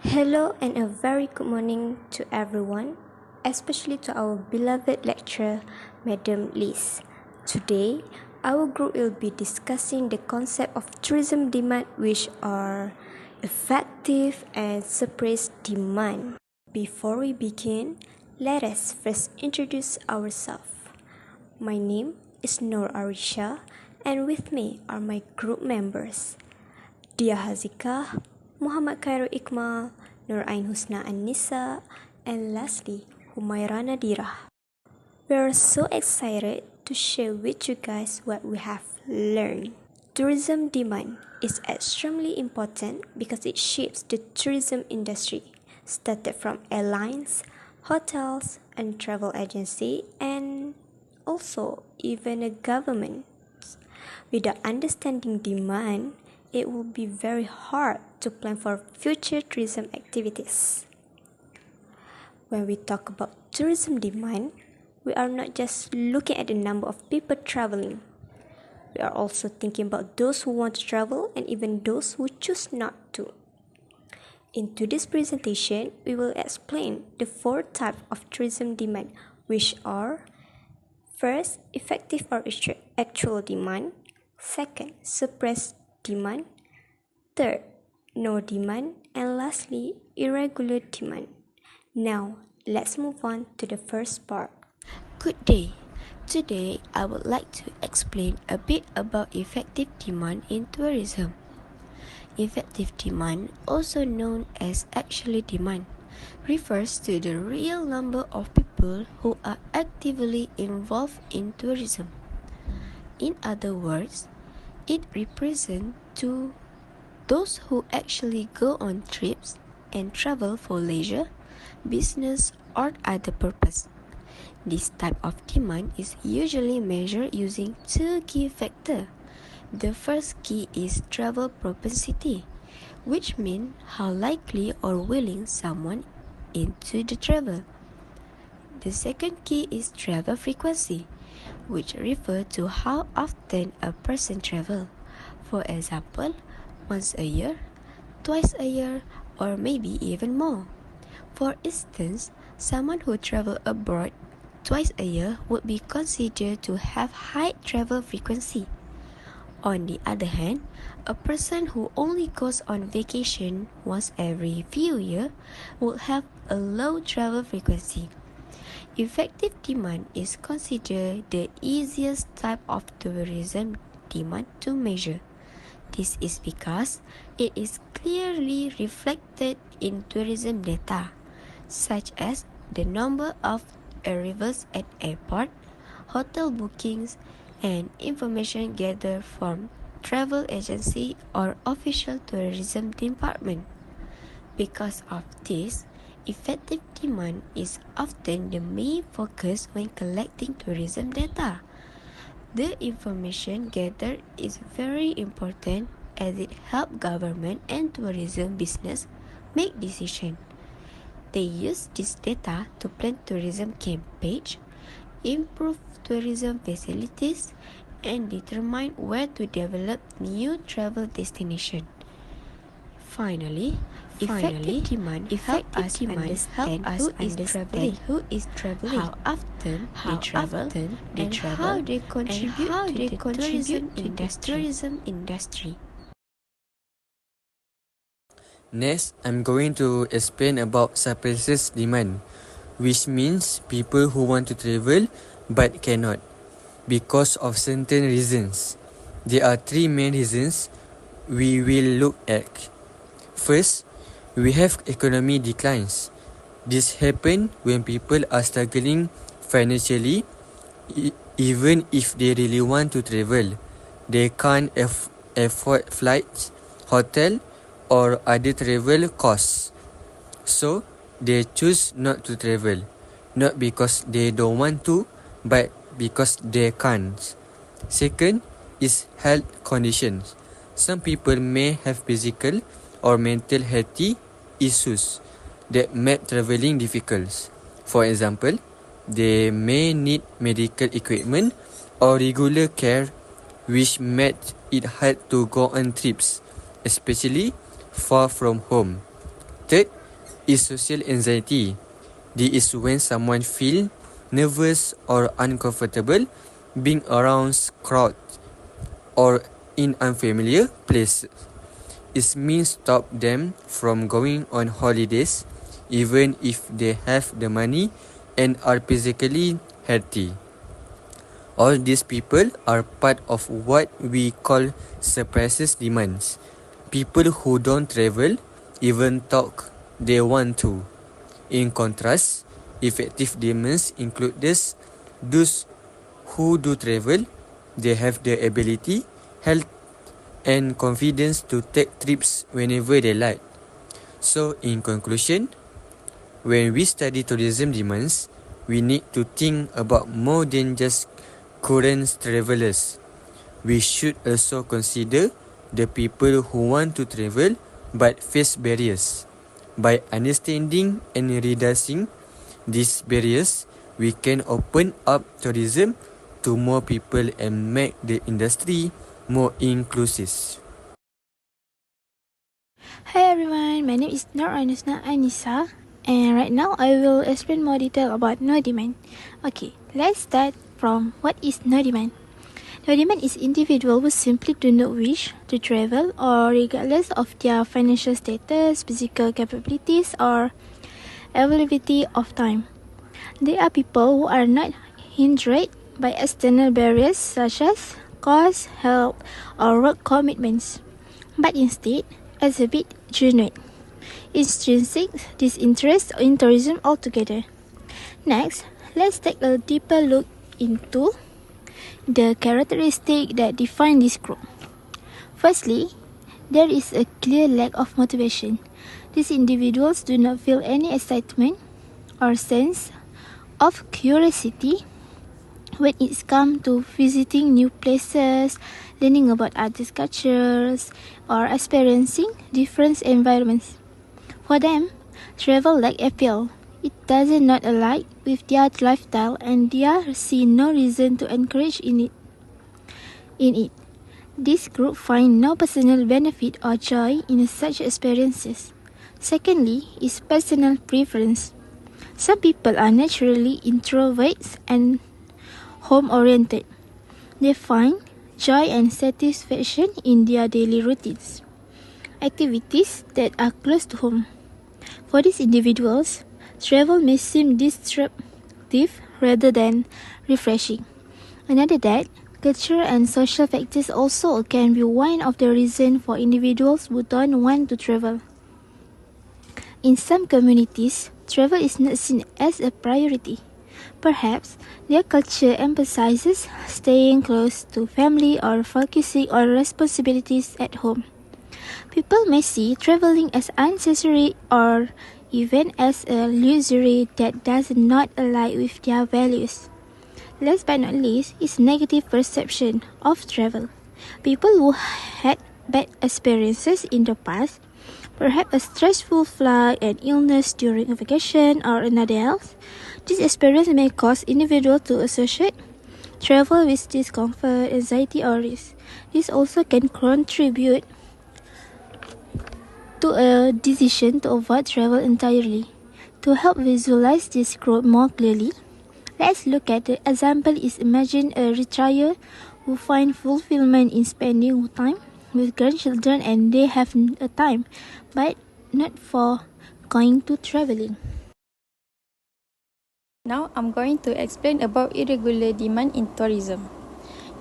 Hello and a very good morning to everyone, especially to our beloved lecturer, Madam Liz. Today, our group will be discussing the concept of tourism demand, which are effective and suppressed demand. Before we begin, let us first introduce ourselves. My name is Nur Arisha, and with me are my group members, Dia Hazika, Muhammad Khairul Iqmal, Nur Ain Husna An-Nisa, and lastly, Humaira Nadira. We are so excited to share with you guys what we have learned. Tourism demand is extremely important because it shapes the tourism industry, started from airlines, hotels, and travel agency, and also even a government. Without understanding demand, it will be very hard to plan for future tourism activities. When we talk about tourism demand, we are not just looking at the number of people traveling. We are also thinking about those who want to travel and even those who choose not to. In today's presentation, we will explain the 4 types of tourism demand, which are: first, effective or actual demand; second, suppressed demand; third, no demand; and lastly, irregular demand. Now, let's move on to the first part. Good day. Today, I would like to explain a bit about effective demand in tourism. Effective demand, also known as actual demand, refers to the real number of people who are actively involved in tourism. In other words, it represents those who actually go on trips and travel for leisure, business, or other purpose. This type of demand is usually measured using 2 key factors. The first key is travel propensity, which means how likely or willing someone into the travel. The second key is travel frequency, which refers to how often a person travels. For example, once a year, twice a year, or maybe even more. For instance, someone who travels abroad twice a year would be considered to have high travel frequency. On the other hand, a person who only goes on vacation once every few years would have a low travel frequency. Effective demand is considered the easiest type of tourism demand to measure. This is because it is clearly reflected in tourism data, such as the number of arrivals at airport, hotel bookings, and information gathered from travel agency or official tourism department. Because of this, effective demand is often the main focus when collecting tourism data. The information gathered is very important as it helps government and tourism business make decisions. They use this data to plan tourism campaigns, improve tourism facilities, and determine where to develop new travel destinations. Finally, effective demand helps us understand who is traveling, how often they travel, and how they contribute to the tourism industry. Next, I'm going to explain about suppressed demand, which means people who want to travel but cannot because of certain reasons. There are 3 main reasons we will look at. First, we have economy declines. This happens when people are struggling financially. Even if they really want to travel, they can't afford flights, hotel, or other travel costs. So, they choose not to travel, not because they don't want to, but because they can't. Second is health conditions. Some people may have physical or mental health issues that make traveling difficult. For example, they may need medical equipment or regular care, which makes it hard to go on trips, especially far from home. Third is social anxiety. This is when someone feels nervous or uncomfortable being around crowds or in unfamiliar places. It means stop them from going on holidays even if they have the money and are physically healthy. All these people are part of what we call suppressed demands. People who don't travel even talk they want to. In contrast, effective demands include those who do travel, they have the ability, health, and confidence to take trips whenever they like. So, in conclusion, when we study tourism demands, we need to think about more than just current travelers. We should also consider the people who want to travel but face barriers. By understanding and reducing these barriers, we can open up tourism to more people and make the industry more inclusive. Hi everyone, my name is Nur Anisa, and right now I will explain more detail about no demand. Okay, let's start from what is no demand. No demand is individual who simply do not wish to travel or regardless of their financial status, physical capabilities or availability of time. They are people who are not hindered by external barriers such as cost, health or work commitments, but instead exhibit genuine, intrinsic disinterest in tourism altogether. Next, let's take a deeper look into the characteristics that define this group. Firstly, there is a clear lack of motivation. These individuals do not feel any excitement or sense of curiosity when it's come to visiting new places, learning about other cultures, or experiencing different environments. For them, travel lack appeal. It does not align with their lifestyle and they see no reason to encourage in it. This group find no personal benefit or joy in such experiences. Secondly, is personal preference. Some people are naturally introverts and home-oriented. They find joy and satisfaction in their daily routines, activities that are close to home. For these individuals, travel may seem disruptive rather than refreshing. Another that, cultural and social factors also can be one of the reasons for individuals who don't want to travel. In some communities, travel is not seen as a priority. Perhaps their culture emphasizes staying close to family or focusing on responsibilities at home. People may see traveling as unnecessary or even as a luxury that does not align with their values. Last but not least is negative perception of travel. People who had bad experiences in the past, perhaps a stressful flight, an illness during a vacation, or another else, this experience may cause individuals to associate travel with discomfort, anxiety, or risk. This also can contribute to a decision to avoid travel entirely. To help visualize this group more clearly, let's look at the example is imagine a retrier who find fulfillment in spending time with grandchildren and they have a time, but not for going to traveling. Now I'm going to explain about irregular demand in tourism.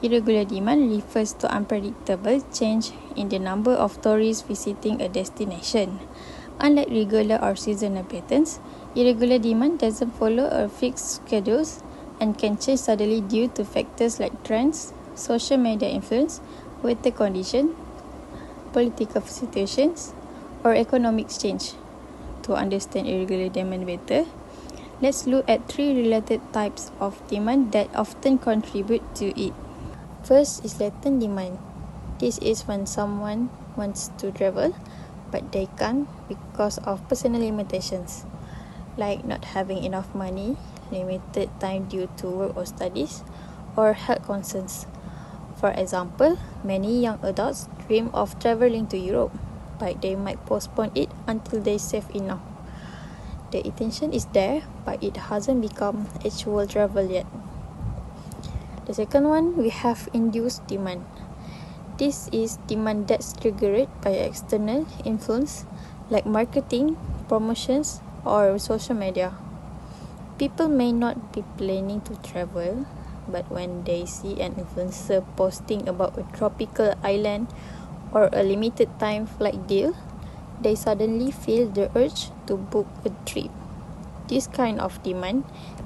Irregular demand refers to unpredictable change in the number of tourists visiting a destination. Unlike regular or seasonal patterns, irregular demand doesn't follow a fixed schedule and can change suddenly due to factors like trends, social media influence, weather conditions, political situations, or economic change. To understand irregular demand better, let's look at three related types of demand that often contribute to it. First is latent demand. This is when someone wants to travel, but they can't because of personal limitations, like not having enough money, limited time due to work or studies, or health concerns. For example, many young adults dream of traveling to Europe, but they might postpone it until they save enough. The intention is there, but it hasn't become actual travel yet. The second one, we have induced demand. This is demand that's triggered by external influence like marketing, promotions, or social media. People may not be planning to travel, but when they see an influencer posting about a tropical island or a limited time flight deal, they suddenly feel the urge to book a trip. This kind of demand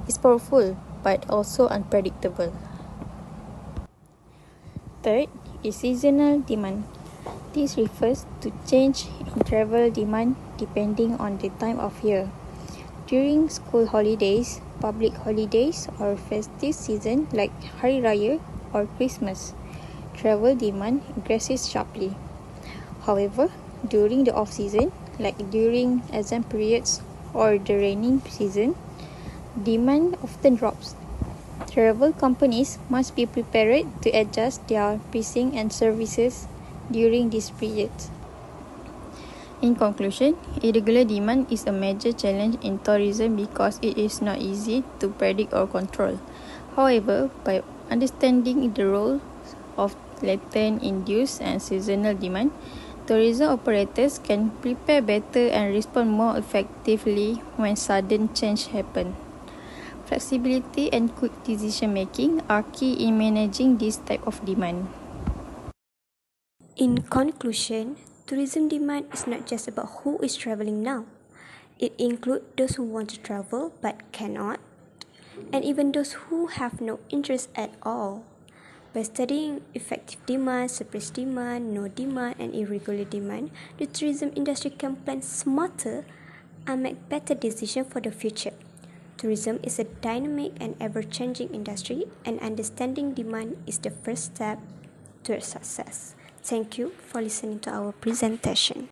is powerful but also unpredictable. Third is seasonal demand. This refers to change in travel demand depending on the time of year. During school holidays, public holidays, or festive season like Hari Raya or Christmas, travel demand increases sharply. However, during the off-season, like during exam periods or the rainy season, demand often drops. Travel companies must be prepared to adjust their pricing and services during this period. In conclusion, irregular demand is a major challenge in tourism because it is not easy to predict or control. However, by understanding the role of latent, induced, and seasonal demand, tourism operators can prepare better and respond more effectively when sudden change happen. Flexibility and quick decision making are key in managing this type of demand. In conclusion, tourism demand is not just about who is traveling now. It includes those who want to travel but cannot, and even those who have no interest at all. By studying effective demand, suppressed demand, no demand, and irregular demand, the tourism industry can plan smarter and make better decisions for the future. Tourism is a dynamic and ever-changing industry, and understanding demand is the first step towards success. Thank you for listening to our presentation.